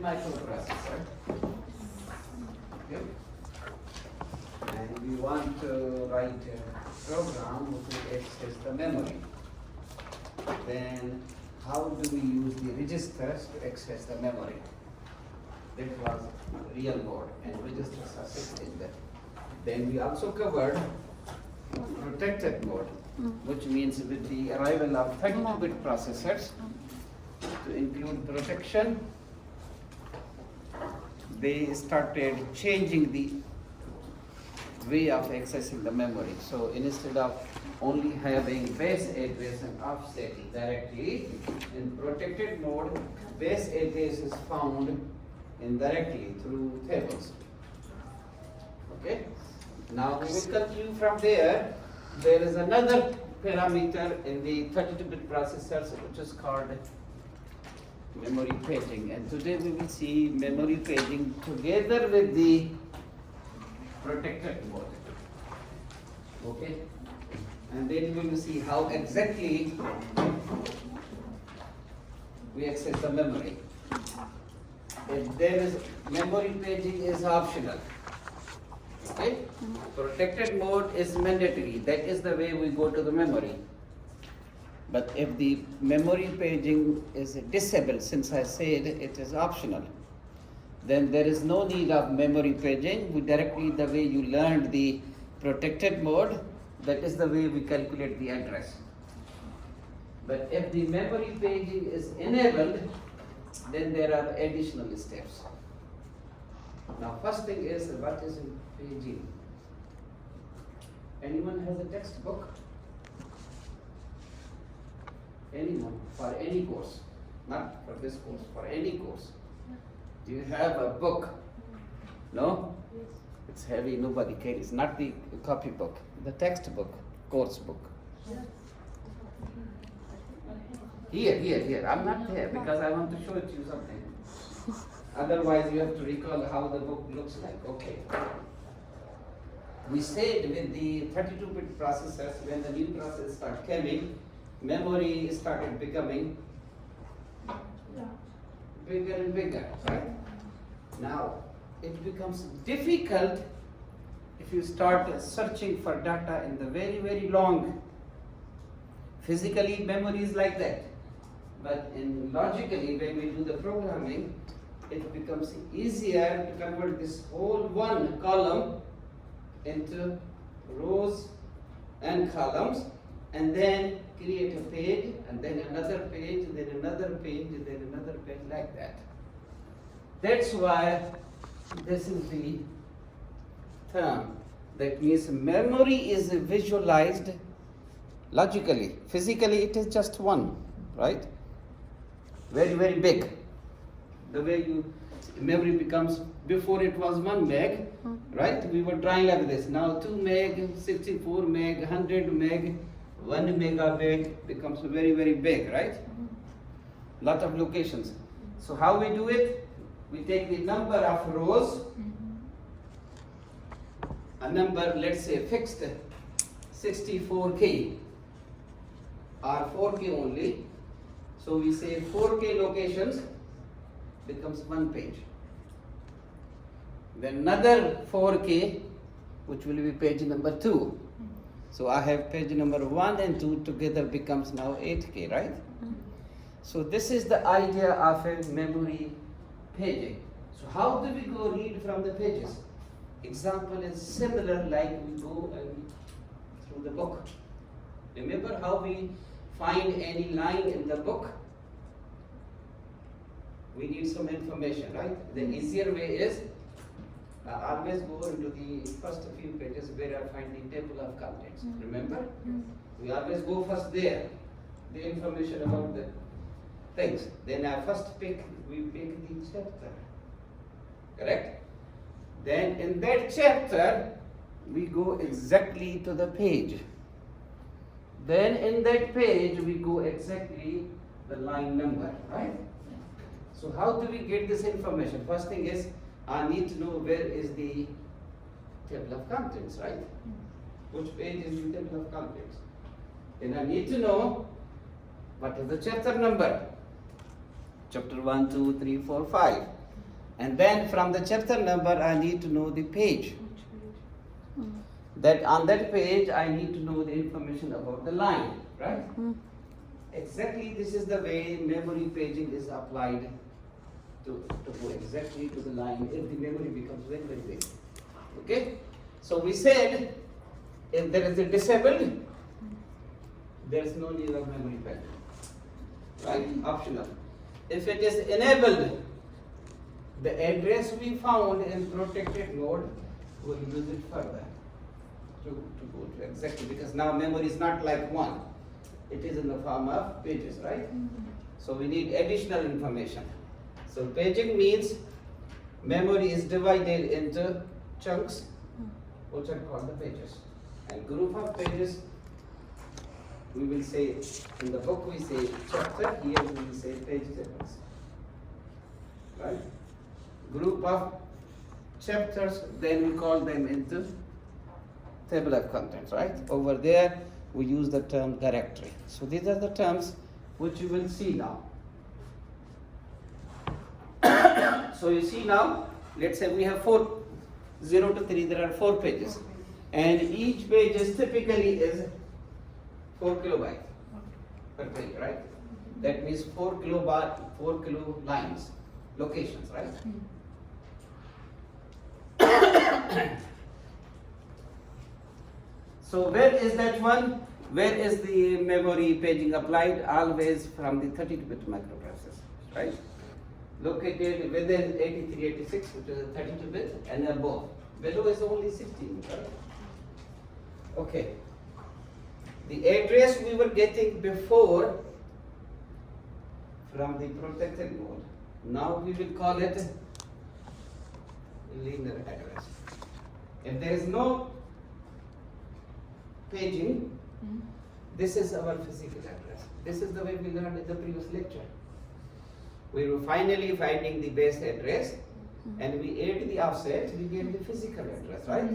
microprocessor. Okay. And we want to write a program which will access the memory. Then how do we use the registers to access the memory? That was real mode, and registers are sitting there. Then we also covered protected mode, which means with the arrival of 32-bit processors to include protection, they started changing the way of accessing the memory. So instead of only having base address and offsetting directly, in protected mode, base address is found indirectly through tables. Okay? Now we will continue from there. There is another parameter in the 32-bit processors which is called memory paging. And today we will see memory paging together with the protected mode. Okay? And then we will see how exactly we access the memory. If there is memory paging is optional. Okay? Protected mode is mandatory. That is the way we go to the memory. But if the memory paging is disabled, since I said it is optional, then there is no need of memory paging. We directly, the way you learned the protected mode, that is the way we calculate the address. But if the memory paging is enabled, then there are additional steps. Now, first thing is, what is paging? Anyone has a textbook? Anyone? For any course? Not for this course, for any course. Do you have a book? No? It's heavy, nobody carries. Not the copybook, the textbook, course book. Here. I'm not there because I want to show you something. Otherwise, you have to recall how the book looks like. Okay. We said with the 32-bit processors, when the new process started coming, memory started becoming bigger and bigger, right? Now, it becomes difficult if you start searching for data in the very, very long. Physically, memory is like that. But logically, when we do the programming, it becomes easier to convert this whole one column into rows and columns, and then create a page, and then another page, then another page, and then another page, like that. That's why this is the term. That means memory is visualized logically. Physically, it is just one, right? Very, very big. The way memory becomes, before it was 1 meg, right? We were trying like this. Now 2 meg, 64 meg, 100 meg, 1 megabit becomes very, very big, right? Lot of locations. So how we do it? We take the number of rows, a number, let's say fixed 64K or 4K only. So we say 4K locations becomes 1 page. Then another 4K, which will be page number 2. So I have page number 1 and 2 together becomes now 8K, right? So this is the idea of a memory paging. So how do we go read from the pages? Example is similar like we go through the book. Remember how we find any line in the book? We need some information, right? The easier way is always go into the first few pages where I find the table of contents. Remember? We always go first there, the information about the things. Then we pick the chapter. Correct? Then in that chapter, we go exactly to the page. Then in that page, we go exactly the line number, right? So how do we get this information? First thing is, I need to know where is the table of contents, right? Which page is the table of contents? Then I need to know what is the chapter number. Chapter 1, 2, 3, 4, 5. And then from the chapter number, I need to know the page. That on that page, I need to know the information about the line, right? Exactly, this is the way memory paging is applied to go exactly to the line if the memory becomes very, very big. Okay? So we said, if there is a disabled, there is no need of memory paging. Right? Optional. If it is enabled, the address we found in protected mode will use it further to go to exactly, because now memory is not like one. It is in the form of pages, right? So we need additional information. So paging means memory is divided into chunks, which are called the pages. And group of pages, we will say, in the book we say chapter, here we will say page tables. Right? Group of chapters, then we call them into table of contents, right? Over there, we use the term directory. So these are the terms which you will see now. So you see now, let's say we have 0 to 3, there are 4 pages. And each page is typically is 4 kilobytes per page, right? That means 4 kilo lines, locations, right? So where is that one? Where is the memory paging applied? Always from the 32-bit microprocessor, right? Located within 8386, which is a 32-bit, and above. Below is only 16, right? Okay. The address we were getting before from the protected mode, now we will call it linear address. If there is no paging, this is our physical address. This is the way we learned in the previous lecture. We were finally finding the base address, and we add the offset, we get the physical address, right?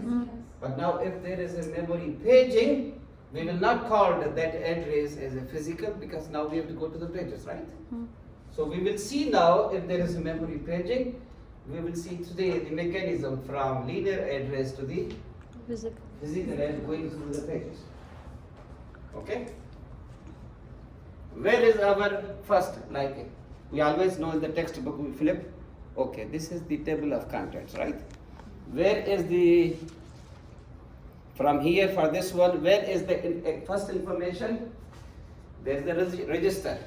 But now if there is a memory paging, we will not call that address as a physical, because now we have to go to the pages, right? So we will see now if there is a memory paging, we will see today the mechanism from linear address to the physical address going through the pages. Okay? Where is our first, like we always know in the textbook we flip, okay, this is the table of contents, right? Where is the, from here for this one, where is the first information? There is the register,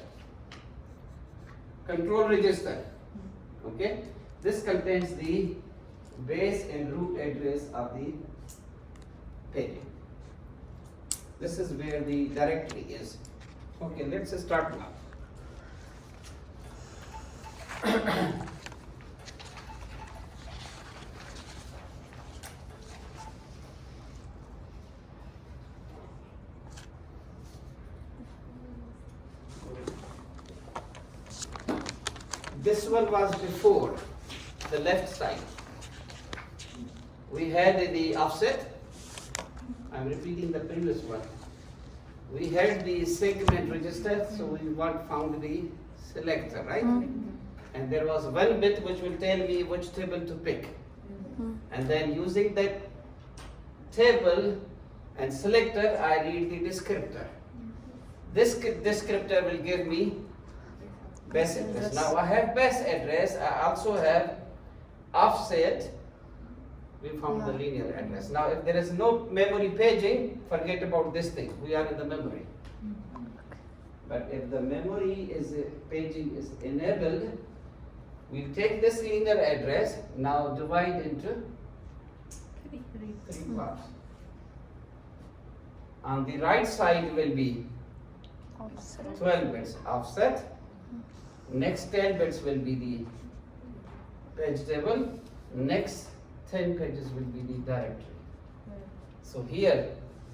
control register, okay? This contains the base and root address of the page. This is where the directory is. Okay, let's start now. This one was before, the left side. We had the offset. I'm repeating the previous one. We had the segment register, so we found the selector, right? And there was one bit which will tell me which table to pick. And then using that table and selector, I read the descriptor. This descriptor will give me base address. Now I have base address, I also have offset. We found the linear address. Now if there is no memory paging, forget about this thing. We are in the memory. But if the memory paging is enabled, we take this linear address, now divide into 3 parts. On the right side will be 12 bits offset. Next 10 bits will be the page table. Next 10 pages will be the directory. So here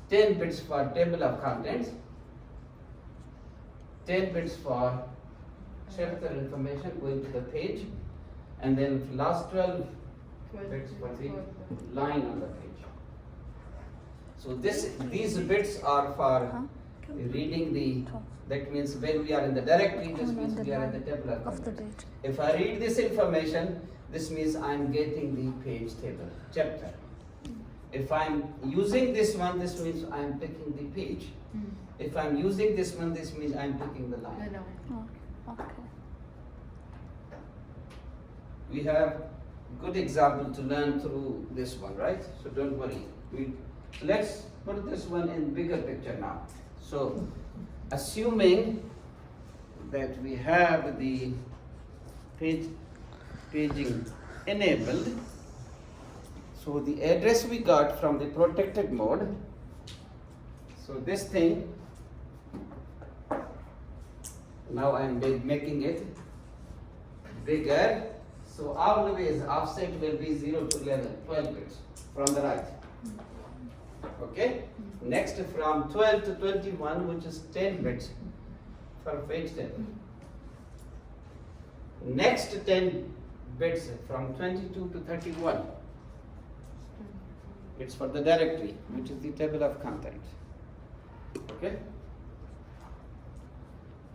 10 bits for table of contents, 10 bits for chapter information going to the page, and then last 12 bits for the line on the page. So these bits are for reading the, that means when we are in the directory, this means we are in the table of contents. If I read this information, this means I'm getting the page table, chapter. If I'm using this one, this means I'm picking the page. If I'm using this one, this means I'm picking the line. Okay. We have good example to learn through this one, right? So don't worry. Let's put this one in bigger picture now. So assuming that we have the paging enabled, so the address we got from the protected mode, so this thing, now I'm making it bigger, so always offset will be 0 to 11, 12 bits from the right. Okay? Next from 12 to 21, which is 10 bits for page table. Next 10 bits from 22 to 31. It's for the directory, which is the table of contents. Okay?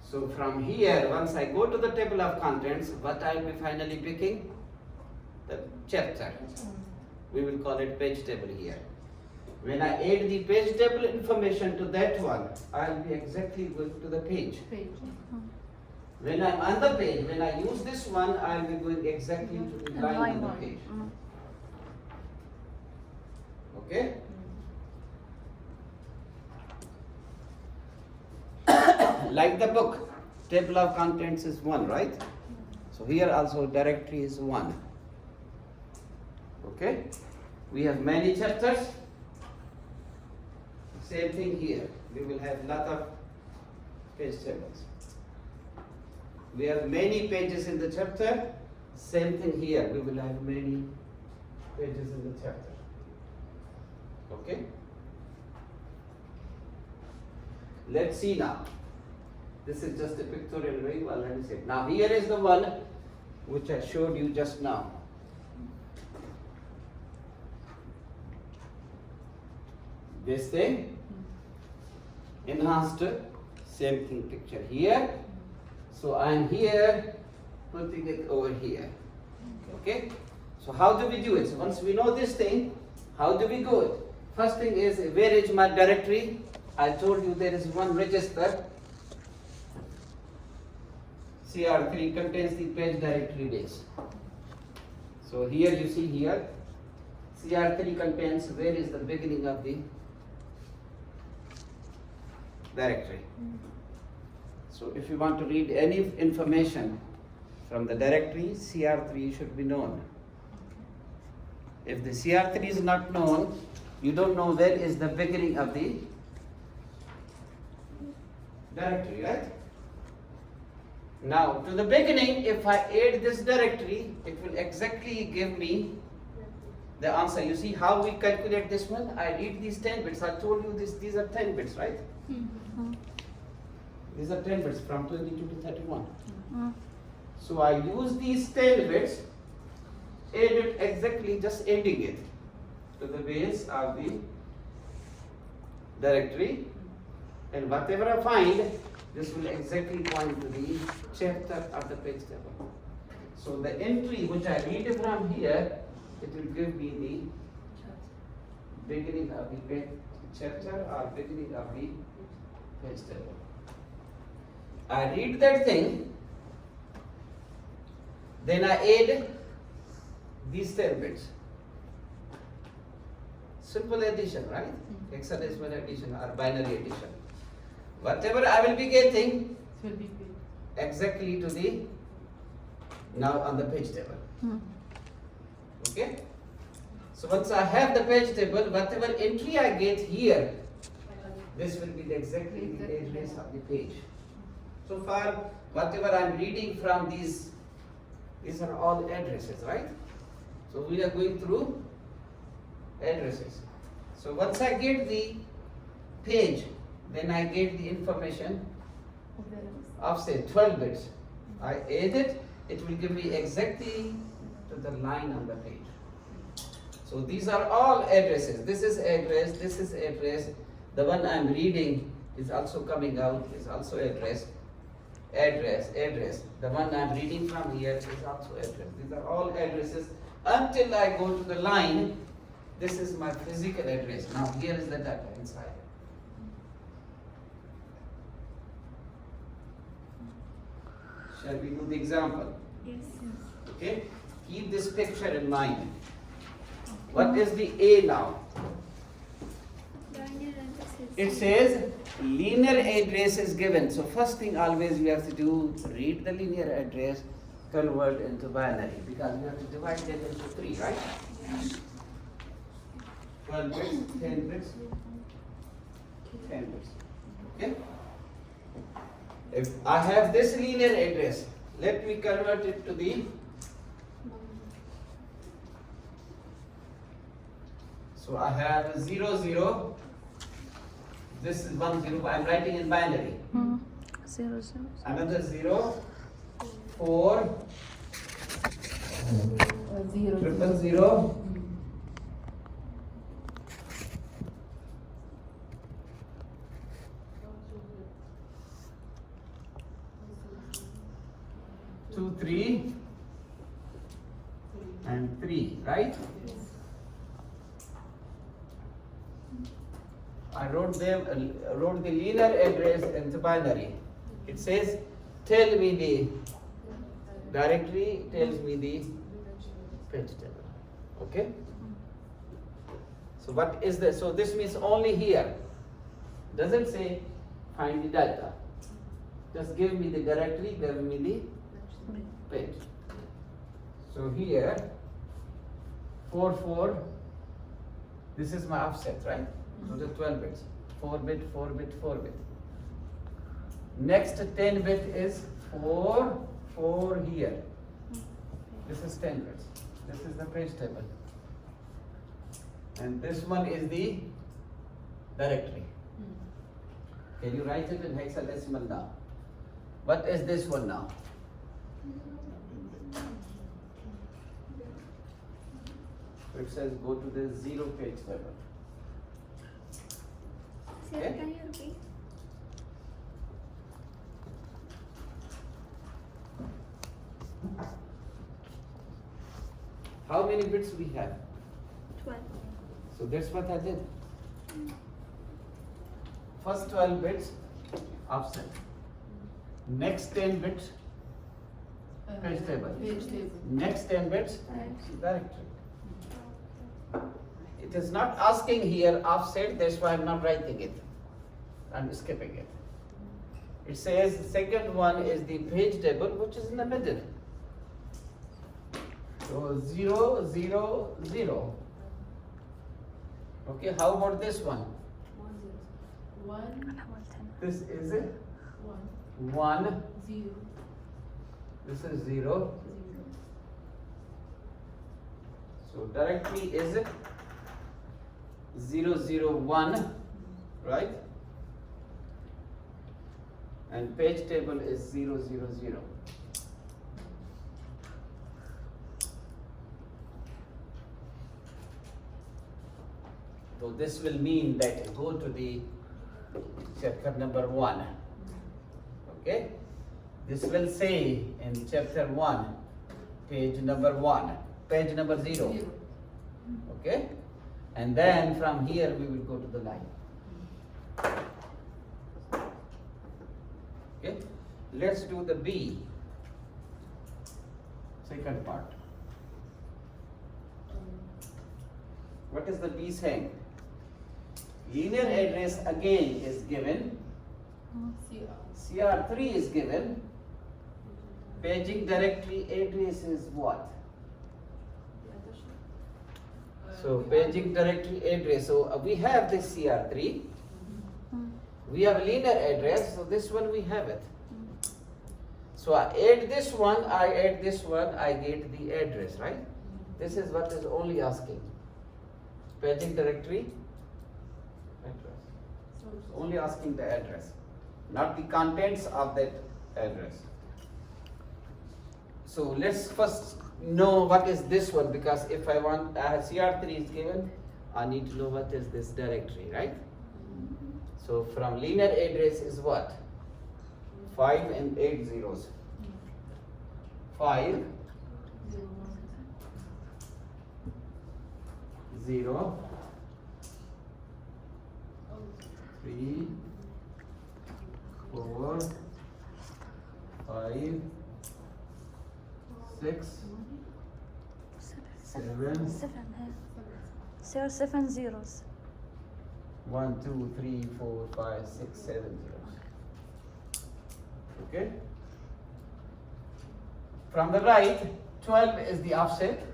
So from here, once I go to the table of contents, what I will be finally picking? The chapter. We will call it page table here. When I add the page table information to that one, I will be exactly going to the page. When I'm on the page, when I use this one, I will be going exactly to the line on the page. Okay? Like the book, table of contents is 1, right? So here also directory is 1. Okay? We have many chapters. Same thing here. We will have lot of page tables. We have many pages in the chapter. Same thing here. We will have many pages in the chapter. Okay? Let's see now. This is just a pictorial way. Well, let me see. Now here is the one which I showed you just now. This thing, enhanced, same thing picture here. So I am here putting it over here. Okay? So how do we do it? So once we know this thing, how do we go it? First thing is, where is my directory? I told you there is one register. CR3 contains the page directory base. So here you see here, CR3 contains where is the beginning of the directory. So if you want to read any information from the directory, CR3 should be known. If the CR3 is not known, you don't know where is the beginning of the directory, right? Now, to the beginning, if I add this directory, it will exactly give me the answer. You see how we calculate this one? I read these 10 bits. I told you these are 10 bits, right? These are 10 bits from 22 to 31. So I use these 10 bits, add it exactly, just adding it to the base of the directory, and whatever I find, this will exactly point to the chapter of the page table. So the entry which I read from here, it will give me the beginning of the page chapter or beginning of the page table. I read that thing, then I add these 10 bits. Simple addition, right? Hexadecimal addition or binary addition. Whatever I will be getting exactly to the now on the page table. Okay? So once I have the page table, whatever entry I get here, this will be exactly the address of the page. So far, whatever I am reading from these are all addresses, right? So we are going through addresses. So once I get the page, then I get the information of say 12 bits. I add it, it will give me exactly to the line on the page. So these are all addresses. This is address, this is address. The one I'm reading is also coming out, is also address. address. The one I'm reading from here is also address. These are all addresses until I go to the line. This is my physical address. Now here is the data inside. Shall we do the example? Yes. Okay? Keep this picture in mind. What is the A now? It says linear address is given. So first thing always you have to do, read the linear address, convert into binary, because you have to divide that into 3, right? 12 bits, 10 bits, 10 bits. Okay? If I have this linear address, let me convert it to the, so I have 0, 0, this is 1, 0, I'm writing in binary. 0, 0. Another 0, 4, 0, 0, 2, 3, and 3, right? I wrote the linear address into binary. It says, tell me the directory, tells me the page table. Okay? So what is this? So this means only here. Doesn't say find the data. Just give me the directory, give me the page. So here 4, 4, this is my offset, right? So the 12 bits, 4 bit, 4 bit, 4 bit. Next 10 bit is 4, 4 here. This is 10 bits. This is the page table. And this one is the directory. Can you write it in hexadecimal now? What is this one now? It says go to the 0 page table. Sir, Okay. can you repeat? How many bits we have? 12. So that's what I did. First 12 bits offset. Next 10 bits page table. Next 10 bits directory. It is not asking here offset, that's why I'm not writing it. I'm skipping it. It says the second one is the page table, which is in the middle. So 0, 0, 0. Okay, how about this one? 1, This is it. 1, 1. 0, This is 0. So directory is 0, 0, 1, right? And page table is 0, 0, 0. So this will mean that go to the chapter number 1. Okay? This will say in chapter 1, page number 1, page number 0. Okay? And then from here we will go to the line. Okay? Let's do the B. Second part. What is the B saying? Linear address again is given. CR3 is given. Paging directory address is what? So paging directory address. So we have this CR3. We have a linear address. So this one we have it. So I add this one, I add this one, I get the address, right? This is what is only asking. Paging directory address. It's only asking the address, not the contents of that address. So let's first know what is this one, because if I want CR3 is given, I need to know what is this directory, right? So from linear address is what? 5 and 8 zeros. 5 0 3 4 5 6 7 7 here. 7 zeros. 1 2 3 4 5 6 7 zeros. Okay. From the right, 12 is the offset,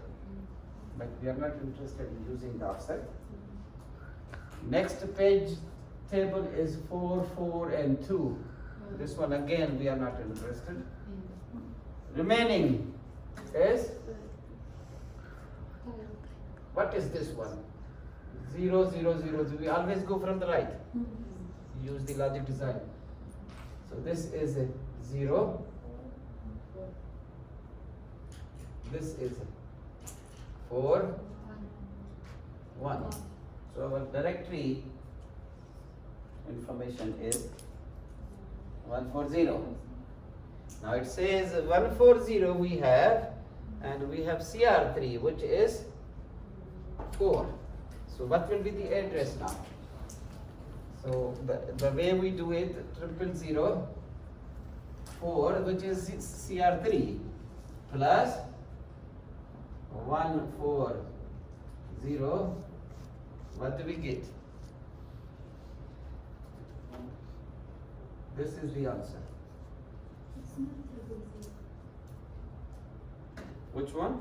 but we are not interested in using the offset. Next page table is 4 4 and 2. This one again we are not interested. Remaining is, what is this one? 0 0 0 0. We always go from the right. Use the logic design. So this is a 0. This is 4 1. So our directory information is 140. Now it says 140 we have, and we have CR3 which is 4. So what will be the address now? So the way we do it, 000 4, which is CR3, plus 140. What do we get? This is the answer. Which one?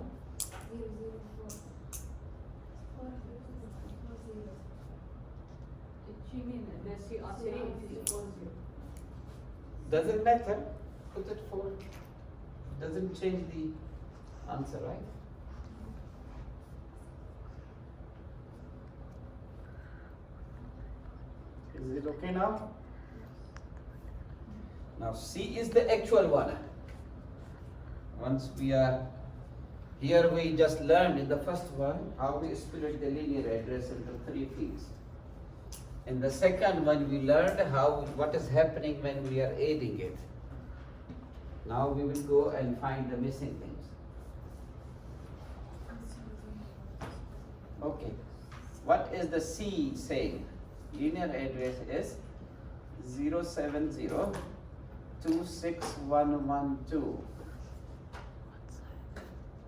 Doesn't matter. Put it 4. Doesn't change the answer, right? Is it okay now? Now C is the actual one. Once we are here, we just learned in the first one how we split the linear address into 3 fields. In the second one, we learned what is happening when we are adding it. Now we will go and find the missing things. Okay. What is the C saying? Linear address is 070 26112.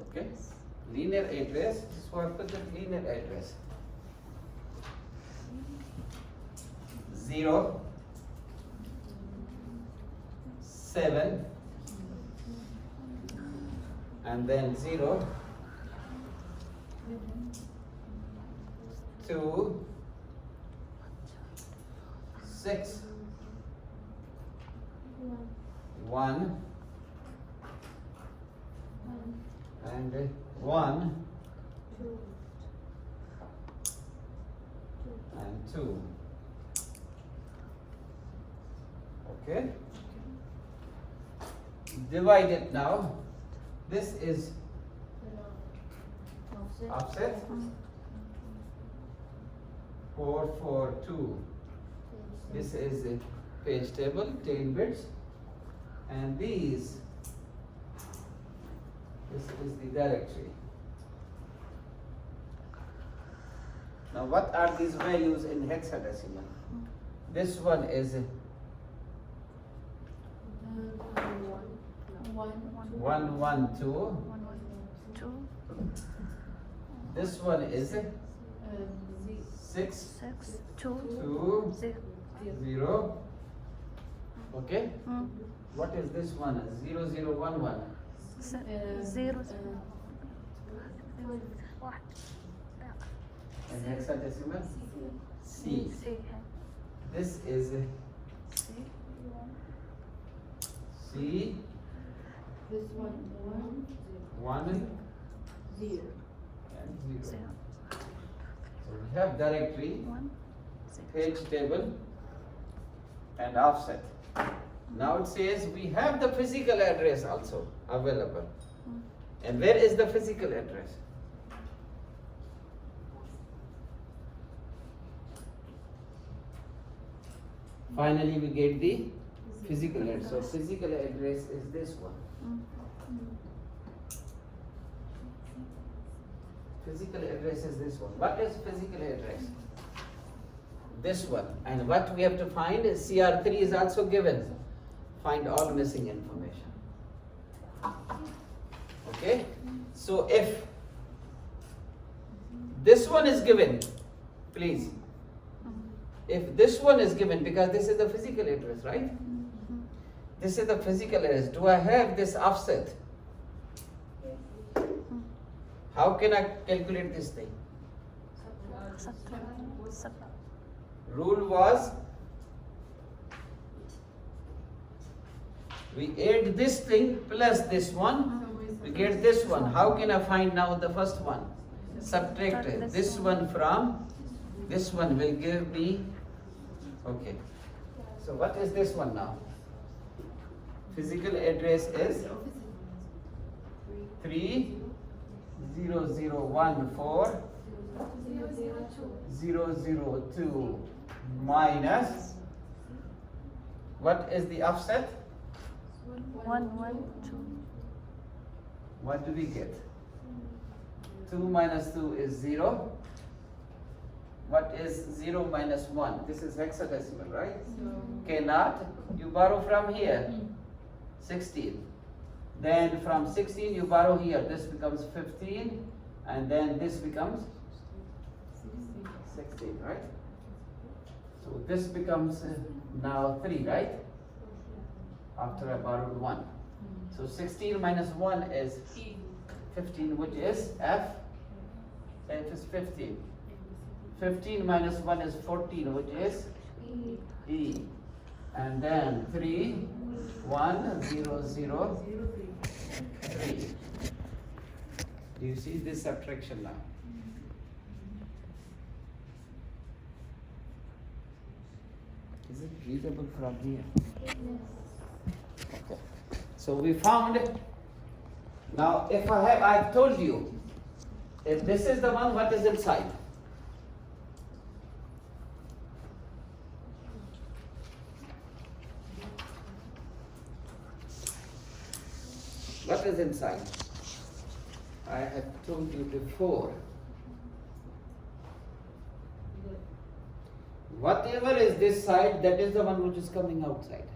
Okay. Linear address. This is what put the linear address. 0 7 and then 0 2 6 1 and 1 and 2. Okay. Divide it now. This is offset. 4 4 2. This is a page table, 10 bits, and this is the directory. Now what are these values in hexadecimal? This one is 112. 2 This one is 6 6 2 2 0. Okay. Mm. What is this one? 0011. 0 In hexadecimal? C. C This is C C. This one, 1 and 0. 0 So we have directory, 1 page table, and offset. Now it says we have the physical address also available. And where is the physical address? Finally we get the Physical address. So physical address is this one. Physical address is this one. What is physical address? This one. And what we have to find is CR3 is also given. Find all missing information. Okay? So if this one is given, please. If this one is given, because this is the physical address, right? This is the physical address. Do I have this offset? How can I calculate this thing? Rule was we add this thing plus this one, we get this one. How can I find now the first one? Subtract this one from this one will give me, okay. So what is this one now? Physical address is 300140002 minus, what is the offset? 112. What do we get? 2 minus 2 is 0. What is 0 minus 1? This is hexadecimal, right? Cannot. You borrow from here. 16. Then from 16 you borrow here. This becomes 15. And then this becomes 16, right? So this becomes now 3, right? After I borrowed 1. So 16 minus 1 is 15, which is F. F is 15. 15 minus 1 is 14, which is E. And then 3, 1, 0, 0, 3. Do you see this subtraction now? Is it readable from here? Okay. So we found, now if I've told you, if this is the one, what is inside? What is inside? I have told you before. Whatever is this side, that is the one which is coming outside.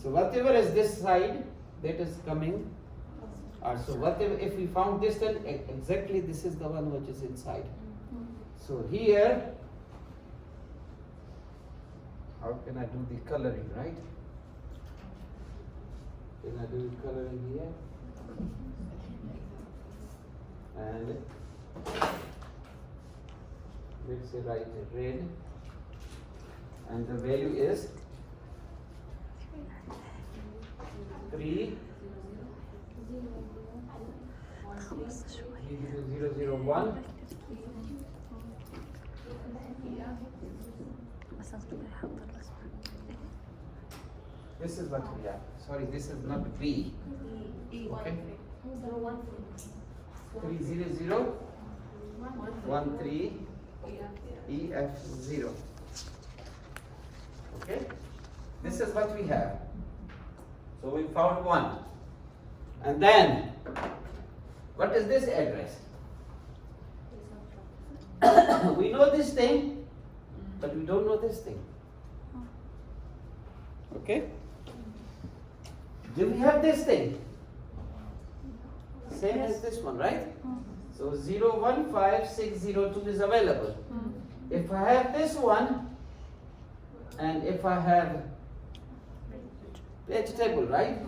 So whatever is this side, that is coming out. So whatever, if we found this, then exactly this is the one which is inside. So here, how can I do the coloring, right? Can I do coloring here? And let's say write red, and the value is 3 001. This is what we have. Sorry, this is not B. Okay. 30013 EF0. Okay. This is what we have. So we found one. And then, what is this address? We know this thing, but we don't know this thing. Okay? Do we have this thing? Same as this one, right? So 015602 is available. If I have this one, and if I have page table, right?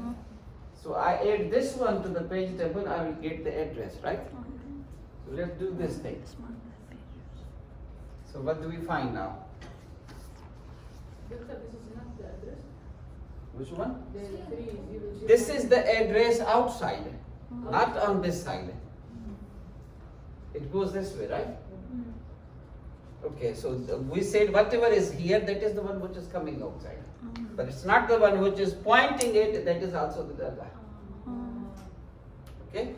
So I add this one to the page table, I will get the address, right? So let's do this thing. So what do we find now? This is not the address. Which one? The 300. This is the address outside, not on this side. It goes this way, right? Okay, so we said whatever is here, that is the one which is coming outside. But it's not the one which is pointing it, that is also the other. Okay?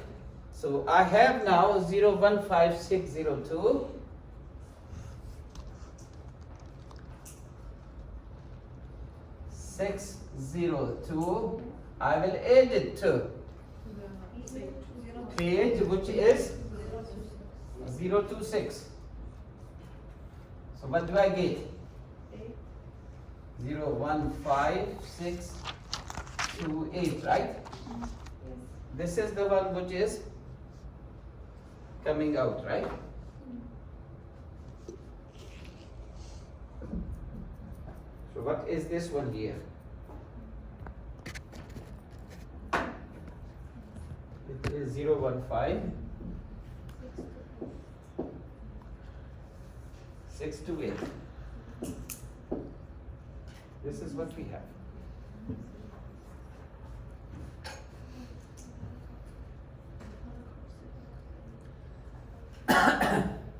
So I have now 015602. 602. I will add it to page which is 026. So what do I get? 015628, right? This is the one which is coming out, right? So what is this one here? It is 015 628. This is what we have.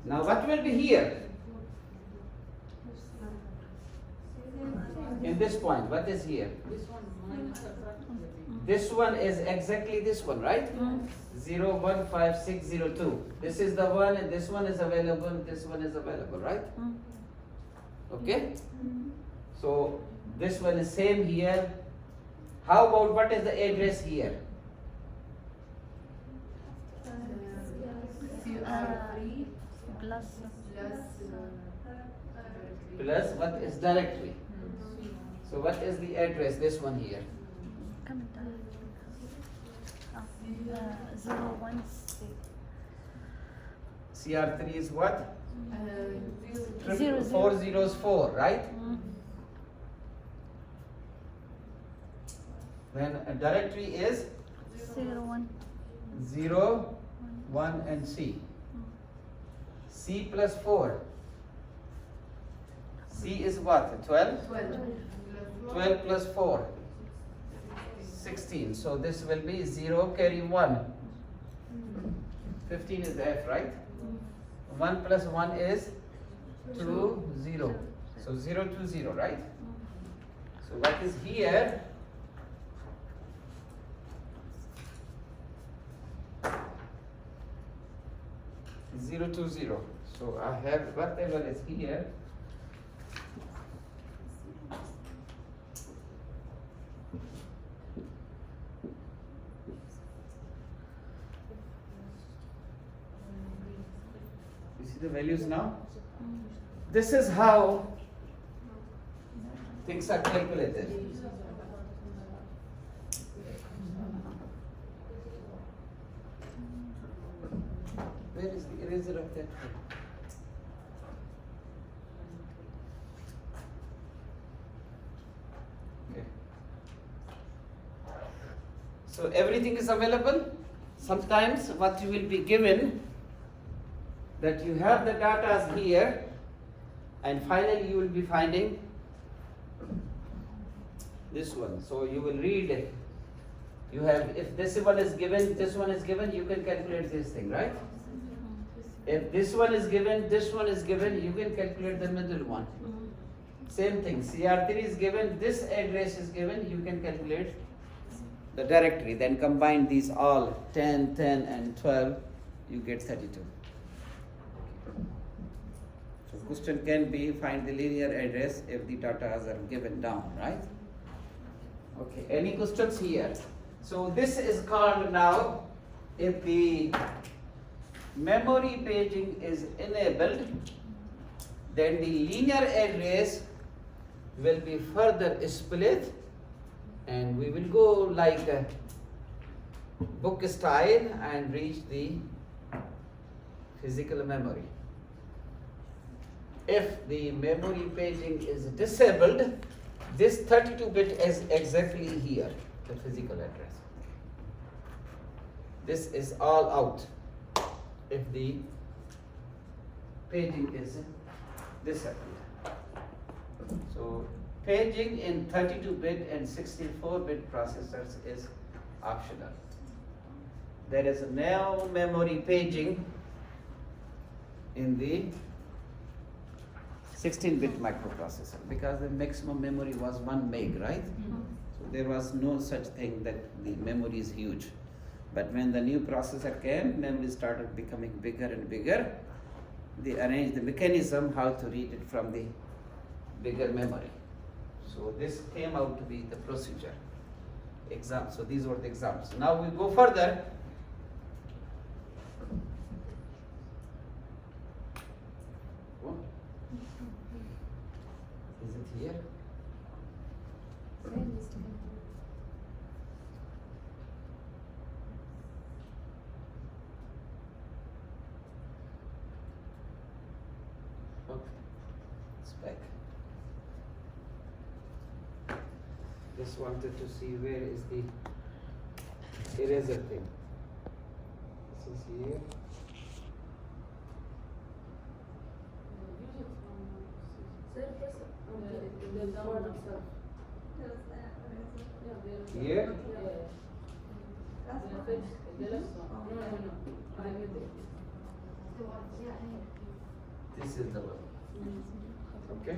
Now what will be here? In this point, what is here? This one is exactly this one, right? 015602. This is the one and this one is available, this one is available, right? Okay? So this one is same here. How about what is the address here? Plus Plus what is directory? So what is the address, this one here? كم انت؟ 016 CR3 is what? Zero, 404, right? Then a directory is 01 0, 1 and C. C plus 4. C is what? 12? 12 plus 4. 16. So this will be 0 carry 1. 15 is F, right? 1 plus 1 is 2, 0. So 0 to 0, right? So what is here? Zero to 0. So I have whatever is here. You see the values now? This is how things are calculated. Where is the eraser of that one? Okay. So everything is available. Sometimes what you will be given, that you have the data here, and finally you will be finding this one. So you will read it. You have, if this one is given, this one is given, you can calculate this thing, right? If this one is given, this one is given, you can calculate the middle one. Same thing, CR3 is given, this address is given, you can calculate the directory. Then combine these all, 10, 10 and 12, you get 32. So question can be, find the linear address if the data are given down, right? Okay, any questions here? So this is called now, if the memory paging is enabled, then the linear address will be further split, and we will go like a book style and reach the physical memory. If the memory paging is disabled, this 32-bit is exactly here, the physical address. This is all out if the paging is disabled. So paging in 32-bit and 64-bit processors is optional. There is no memory paging in the 16-bit microprocessor because the maximum memory was 1 meg, right? So there was no such thing that the memory is huge. But when the new processor came, memory started becoming bigger and bigger. They arranged the mechanism how to read it from the bigger memory. So this came out to be the procedure. Exam. So these were the examples. Now we go further. Oh. Is it here? Okay, it's back. Just wanted to see where is the eraser thing. This is here. Here? This is the one. Okay?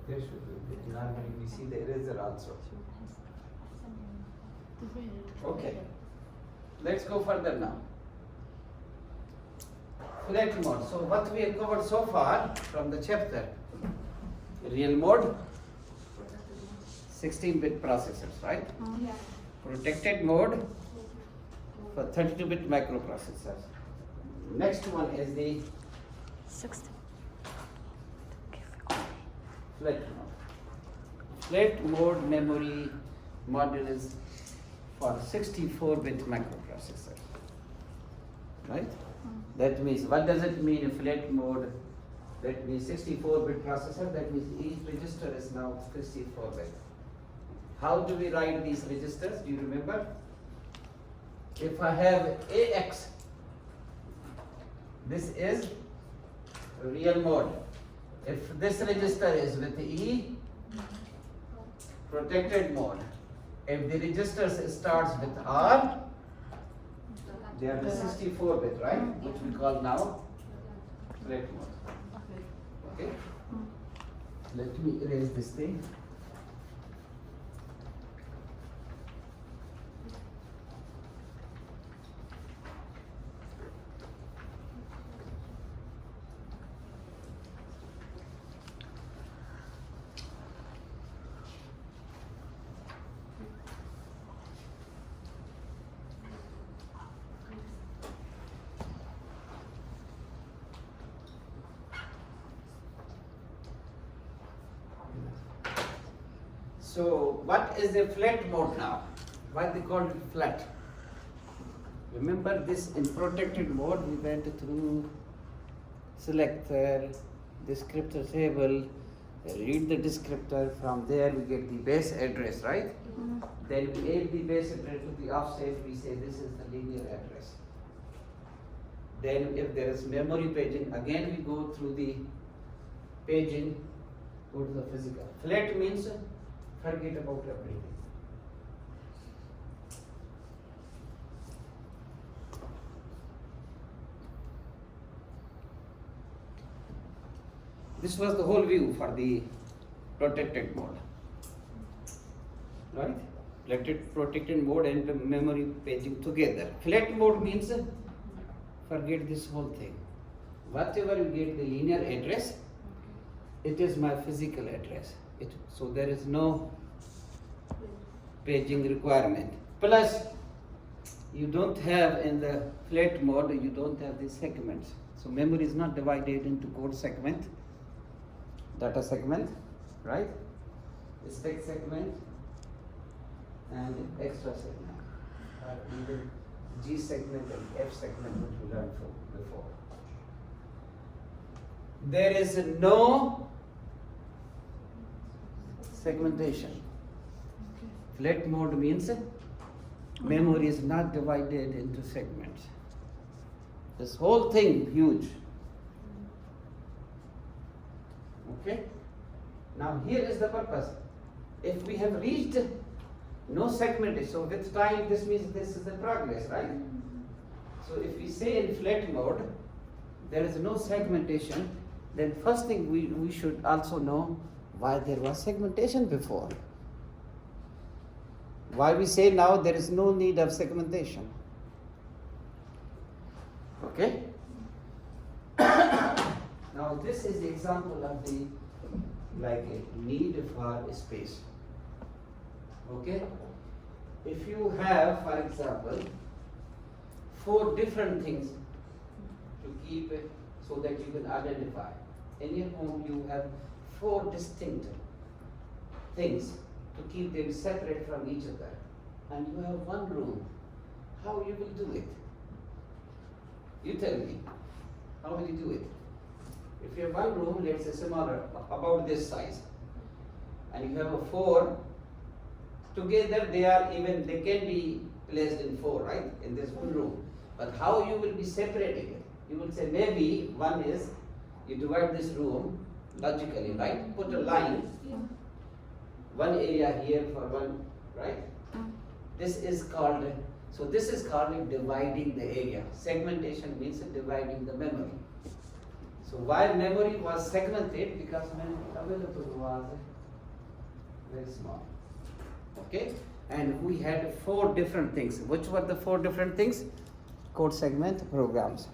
There should be, normally we see the eraser also. Okay. Let's go further now. Flat mode. So what we have covered so far from the chapter, real mode, 16-bit processors, right? Yeah. Protected mode for 32-bit microprocessors. Next one is the 60. flat mode. Flat mode memory module is for 64-bit microprocessor. Right? That means, what does it mean in flat mode? That means 64-bit processor, that means each register is now 64-bit. How do we write these registers? Do you remember? If I have AX, this is real mode. If this register is with E, protected mode. If the register starts with R, they are the 64-bit, right? Which we call now flat mode. Okay? Let me erase this thing. So what is a flat mode now? Why they call it flat? Remember this in protected mode we went through selector, descriptor table, read the descriptor, from there we get the base address, right? Then we add the base address to the offset, we say this is the linear address. Then if there is memory paging, again we go through the paging, go to the physical. Flat means forget about everything. This was the whole view for the protected mode. Right? Protected mode and memory paging together. Flat mode means forget this whole thing. Whatever you get the linear address, it is my physical address. So there is no paging requirement. Plus, you don't have in the flat mode, you don't have these segments. So memory is not divided into code segment, data segment, right? Stack segment and extra segment, or even G segment and F segment, which we learned from before. There is no segmentation. Flat mode means memory is not divided into segments. This whole thing huge. Okay? Now here is the purpose. If we have reached no segmentation, so with time this means this is the progress, right? So if we say in flat mode there is no segmentation, then first thing we should also know why there was segmentation before. Why we say now there is no need of segmentation. Okay? Now Now this is the example of the like a need for space. Okay? If you have, for example, 4 different things to keep it so that you can identify. In your home you have 4 distinct things to keep them separate from each other. And you have one room. How you will do it? You tell me. How will you do it? If you have one room, let's say smaller, about this size, and you have a 4, together they can be placed in 4, right? In this one room. But how you will be separating it? You will say maybe one is, you divide this room logically, right? Put a line, one area here for one, right? This is called dividing the area. Segmentation means dividing the memory. So why memory was segmented? Because memory available was very small. Okay? And we had 4 different things. Which were the 4 different things? Code segment, programs.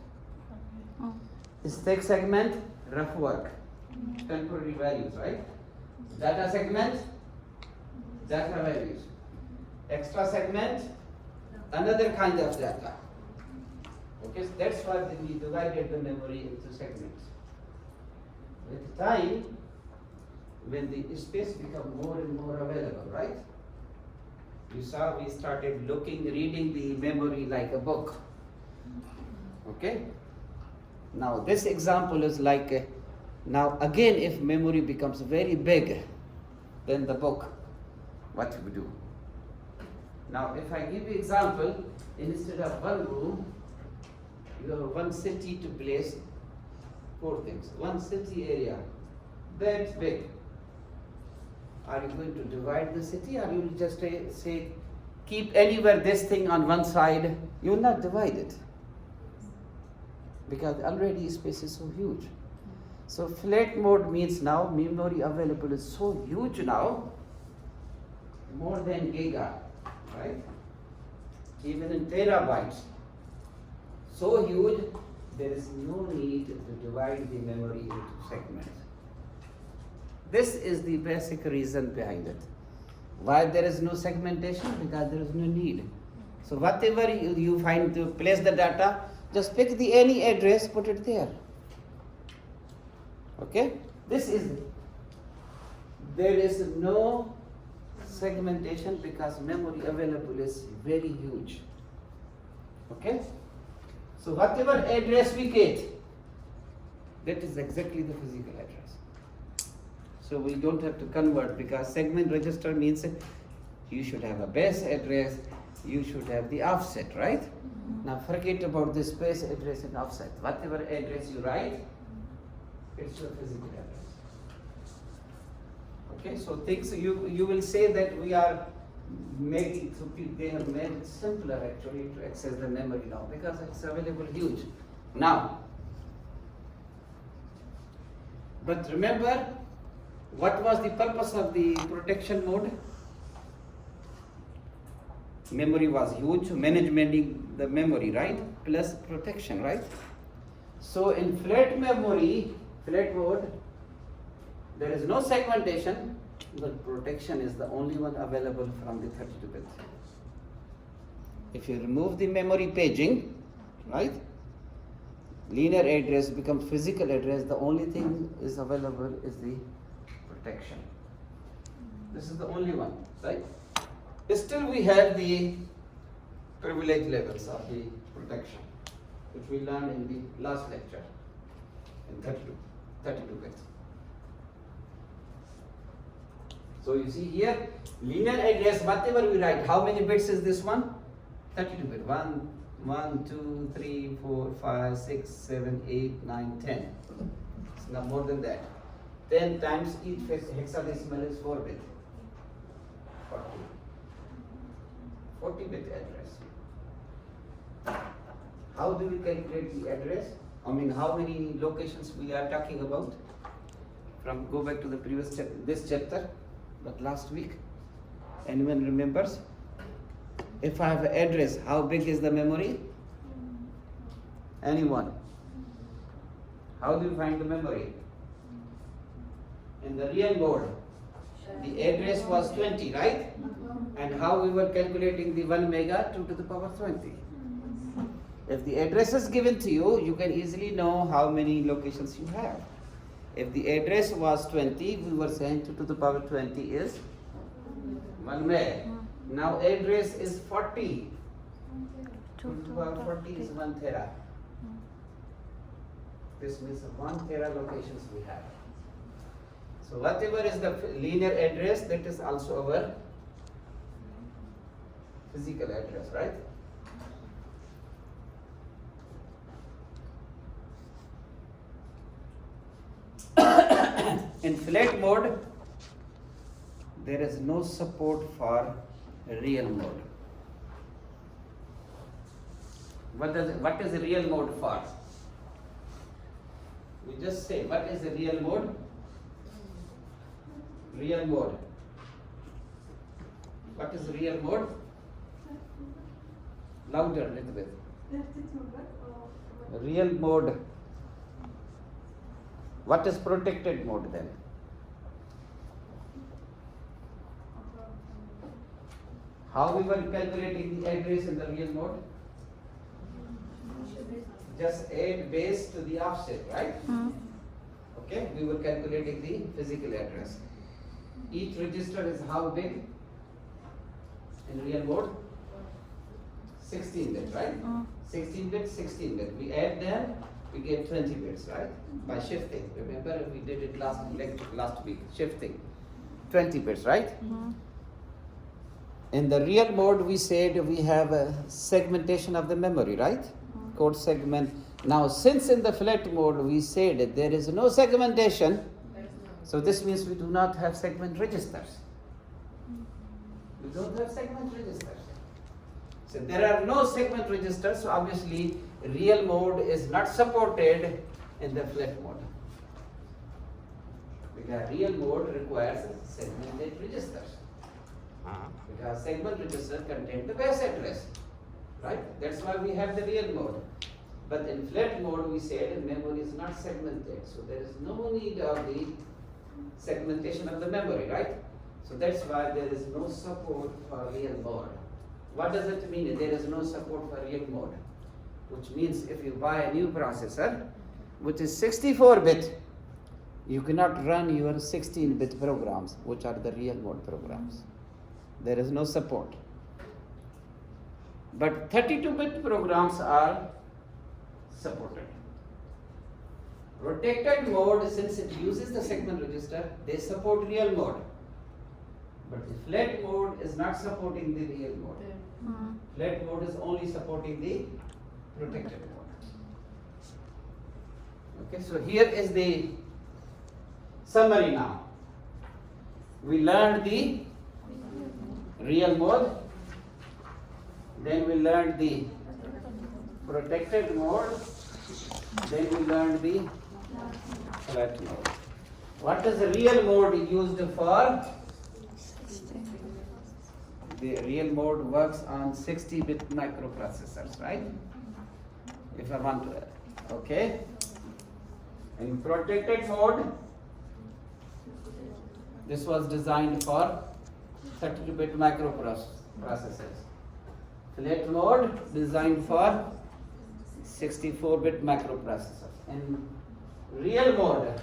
Stack segment, rough work. Temporary values, right? Data segment, data values. Extra segment, another kind of data. Okay, so that's why we divided the memory into segments. With time, when the space become more and more available, right? You saw we started reading the memory like a book. Okay? Now this example is like, now again if memory becomes very big, then the book, what do we do? Now if I give you example, instead of one room, you have one city to place 4 things. One city area, that's big. Are you going to divide the city, or you will just say, keep anywhere this thing on one side? You will not divide it. Because already space is so huge. So flat mode means now memory available is so huge now, more than giga, right? Even in terabytes. So huge, there is no need to divide the memory into segments. This is the basic reason behind it. Why there is no segmentation? Because there is no need. So whatever you find to place the data, just pick any address, put it there. Okay? There is no segmentation because memory available is very huge. Okay? So whatever address we get, that is exactly the physical address. So we don't have to convert because segment register means you should have a base address, you should have the offset, right? Now forget about the space address and offset. Whatever address you write, it's your physical address. Okay, so things you will say that we are making, so they have made it simpler actually to access the memory now because it's available huge. Now, but remember, what was the purpose of the protection mode? Memory was huge, managing the memory, right? Plus protection, right? So in flat memory, flat mode, there is no segmentation, but protection is the only one available from the 32-bit. If you remove the memory paging, right? Linear address becomes physical address, the only thing is available is the protection. This is the only one, right? Still we have the privilege levels of the protection, which we learned in the last lecture, in 32 bits. So you see here, linear address, whatever we write, how many bits is this one? 32 bit. 1, 2, 3, 4, 5, 6, 7, 8, 9, 10. It's not more than that. 10 times each hexadecimal is 4 bit. 40 bit address. How do we calculate the address? I mean, how many locations we are talking about? Go back to the previous this chapter, but last week. Anyone remembers? If I have an address, how big is the memory? Anyone? How do you find the memory? In the real mode, the address was 20, right? And how we were calculating the 1 mega 2 to the power 20. If the address is given to you, you can easily know how many locations you have. If the address was 20, we were saying 2 to the power 20 is 1 meg. Now address is 40. 2 to the power 40 is 1 tera. This means 1 tera locations we have. So whatever is the linear address, that is also our physical address, right? In flat mode, there is no support for real mode. What is real mode for? We just say, what is the real mode? Real mode. What is real mode? Louder a little bit. Real mode. What is protected mode then? How we were calculating the address in the real mode? Just add base to the offset, right? Okay, we were calculating the physical address. Each register is how big in real mode? 16 bit, right? 16 bit, 16 bit. We add them, we get 20 bits, right? By shifting. Remember we did it last week, shifting. 20 bits, right? In the real mode, we said we have a segmentation of the memory, right? Code segment. Now, since in the flat mode, we said there is no segmentation, so this means we do not have segment registers. We don't have segment registers. So there are no segment registers, so obviously real mode is not supported in the flat mode. Because real mode requires segmented registers. Because segment register contain the base address, right? That's why we have the real mode. But in flat mode, we said memory is not segmented, so there is no need of the segmentation of the memory, right? So that's why there is no support for real mode. What does it mean? There is no support for real mode, which means if you buy a new processor, which is 64-bit, you cannot run your 16-bit programs, which are the real mode programs. There is no support. But 32-bit programs are supported. Protected mode, since it uses the segment register, they support real mode. But the flat mode is not supporting the real mode. Flat mode is only supporting the protected mode. Okay, so here is the summary now. We learned the real mode, then we learned the protected mode, then we learned the flat mode. What is the real mode used for? The real mode works on 60-bit microprocessors, right? If I want to, okay. In protected mode, this was designed for 32-bit microprocessors. Flat mode designed for 64-bit microprocessors. In real mode,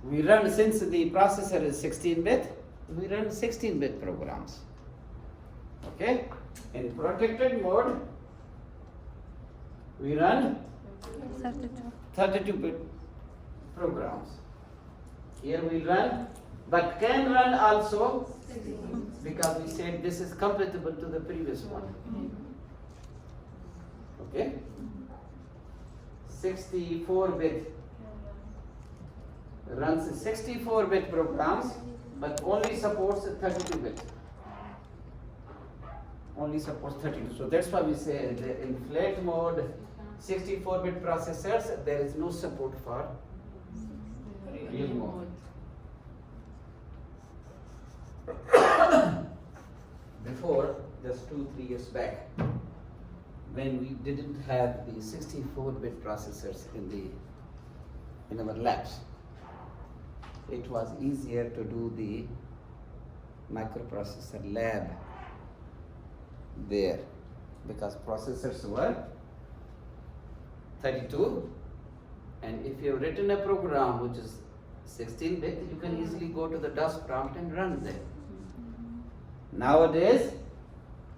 we run, since the processor is 16-bit, we run 16-bit programs. Okay? In protected mode, we run 32-bit programs. Here we run, but can run also, because we said this is compatible to the previous one. Okay? 64-bit runs 64-bit programs, but only supports 32-bit. Only supports 32. So that's why we say that in flat mode, 64-bit processors, there is no support for real mode. Before, just 2-3 years back, when we didn't have the 64-bit processors in our labs. It was easier to do the microprocessor lab there because processors were 32, and if you have written a program which is 16-bit, you can easily go to the DOS prompt and run them. Nowadays,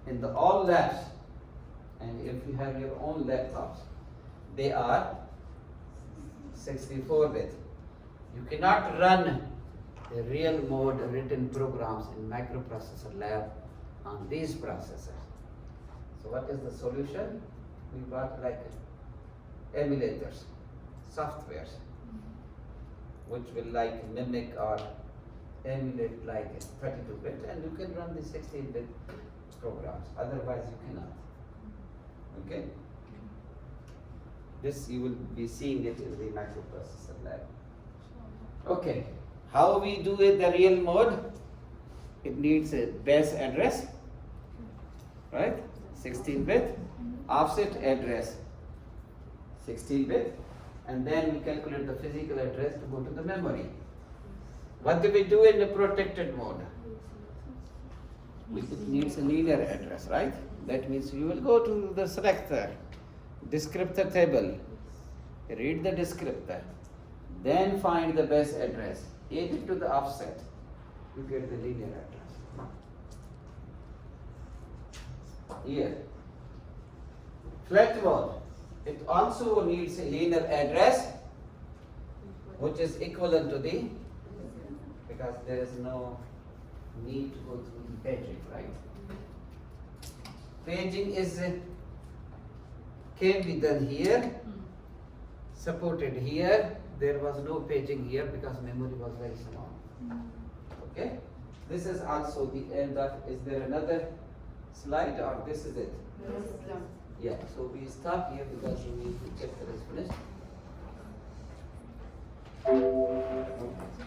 in the all labs, and if you have your own laptops, they are 64-bit. You cannot run the real mode written programs in microprocessor lab on these processors. So what is the solution? We got like emulators, softwares, which will like mimic or emulate like a 32-bit, and you can run the 16-bit programs. Otherwise you cannot. Okay? This you will be seeing it in the microprocessor lab. Okay, how we do it the real mode? It needs a base address, right? 16-bit, offset address, 16-bit, and then we calculate the physical address to go to the memory. What do we do in the protected mode? It needs a linear address, right? That means you will go to the selector, descriptor table, read the descriptor, then find the base address, add it to the offset, you get the linear address. Here, flat mode, it also needs a linear address which is equivalent to the, because there is no need to go through the paging, right? Paging is can be done here, supported here. There was no paging here because memory was very small. Okay, this is also the end of. Is there another slide or this is it? Yeah. So we stop here because we need to check that it's finished. Okay.